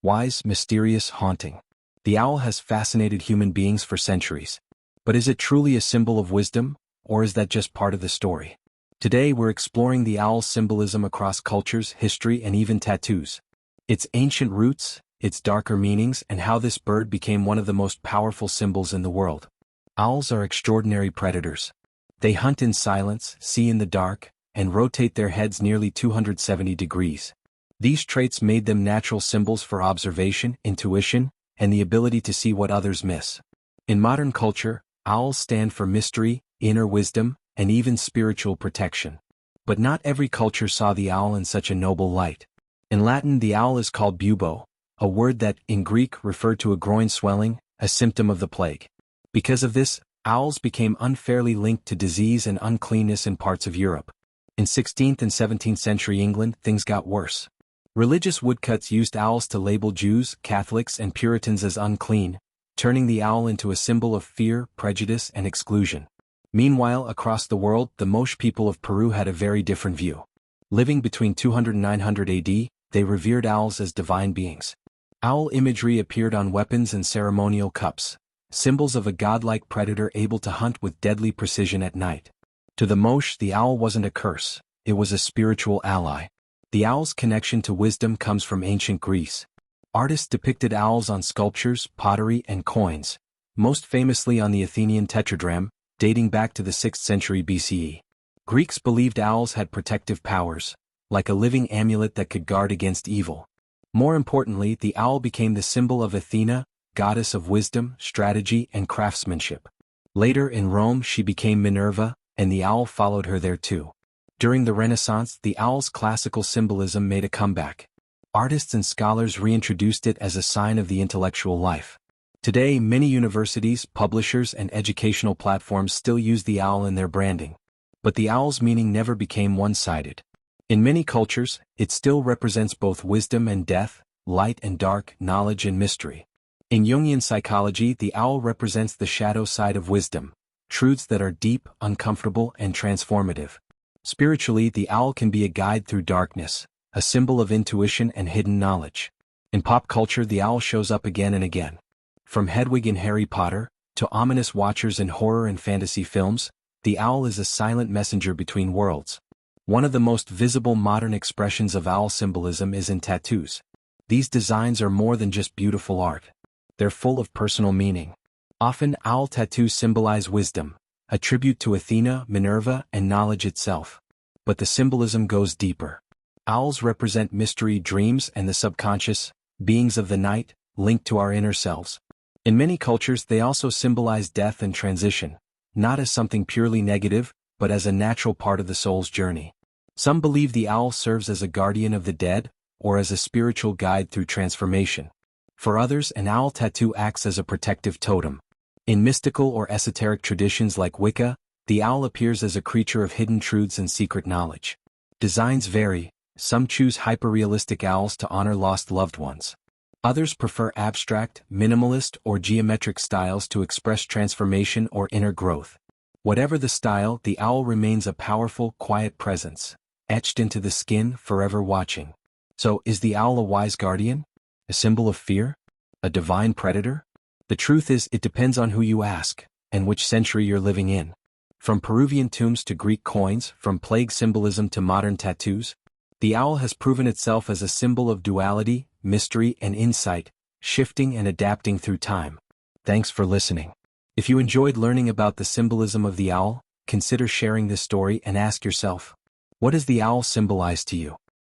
Wise, mysterious, haunting. The owl has fascinated human beings for centuries. But is it truly a symbol of wisdom, or is that just part of the story? Today we're exploring the owl's symbolism across cultures, history, and even tattoos. Its ancient roots, its darker meanings, and how this bird became one of the most powerful symbols in the world. Owls are extraordinary predators. They hunt in silence, see in the dark, and rotate their heads nearly 270 degrees. These traits made them natural symbols for observation, intuition, and the ability to see what others miss. In modern culture, owls stand for mystery, inner wisdom, and even spiritual protection. But not every culture saw the owl in such a noble light. In Latin, the owl is called bubo, a word that, in Greek, referred to a groin swelling, a symptom of the plague. Because of this, owls became unfairly linked to disease and uncleanness in parts of Europe. In 16th and 17th century England, things got worse. Religious woodcuts used owls to label Jews, Catholics, and Puritans as unclean, turning the owl into a symbol of fear, prejudice, and exclusion. Meanwhile, across the world, the Moche people of Peru had a very different view. Living between 200 and 900 AD, they revered owls as divine beings. Owl imagery appeared on weapons and ceremonial cups, symbols of a godlike predator able to hunt with deadly precision at night. To the Moche, the owl wasn't a curse, it was a spiritual ally. The owl's connection to wisdom comes from ancient Greece. Artists depicted owls on sculptures, pottery, and coins, most famously on the Athenian tetradrachm, dating back to the 6th century BCE. Greeks believed owls had protective powers, like a living amulet that could guard against evil. More importantly, the owl became the symbol of Athena, goddess of wisdom, strategy, and craftsmanship. Later in Rome she became Minerva, and the owl followed her there too. During the Renaissance, the owl's classical symbolism made a comeback. Artists and scholars reintroduced it as a sign of the intellectual life. Today, many universities, publishers, and educational platforms still use the owl in their branding. But the owl's meaning never became one-sided. In many cultures, it still represents both wisdom and death, light and dark, knowledge and mystery. In Jungian psychology, the owl represents the shadow side of wisdom, truths that are deep, uncomfortable, and transformative. Spiritually, the owl can be a guide through darkness, a symbol of intuition and hidden knowledge. In pop culture, the owl shows up again and again. From Hedwig in Harry Potter, to ominous watchers in horror and fantasy films, the owl is a silent messenger between worlds. One of the most visible modern expressions of owl symbolism is in tattoos. These designs are more than just beautiful art. They're full of personal meaning. Often, owl tattoos symbolize wisdom, a tribute to Athena, Minerva, and knowledge itself. But the symbolism goes deeper. Owls represent mystery, dreams, and the subconscious, beings of the night, linked to our inner selves. In many cultures, they also symbolize death and transition, not as something purely negative, but as a natural part of the soul's journey. Some believe the owl serves as a guardian of the dead, or as a spiritual guide through transformation. For others, an owl tattoo acts as a protective totem. In mystical or esoteric traditions like Wicca, the owl appears as a creature of hidden truths and secret knowledge. Designs vary. Some choose hyper-realistic owls to honor lost loved ones. Others prefer abstract, minimalist, or geometric styles to express transformation or inner growth. Whatever the style, the owl remains a powerful, quiet presence, etched into the skin, forever watching. So, is the owl a wise guardian? A symbol of fear? A divine predator? The truth is, it depends on who you ask, and which century you're living in. From Peruvian tombs to Greek coins, from plague symbolism to modern tattoos, the owl has proven itself as a symbol of duality, mystery, and insight, shifting and adapting through time. Thanks for listening. If you enjoyed learning about the symbolism of the owl, consider sharing this story and ask yourself, what does the owl symbolize to you?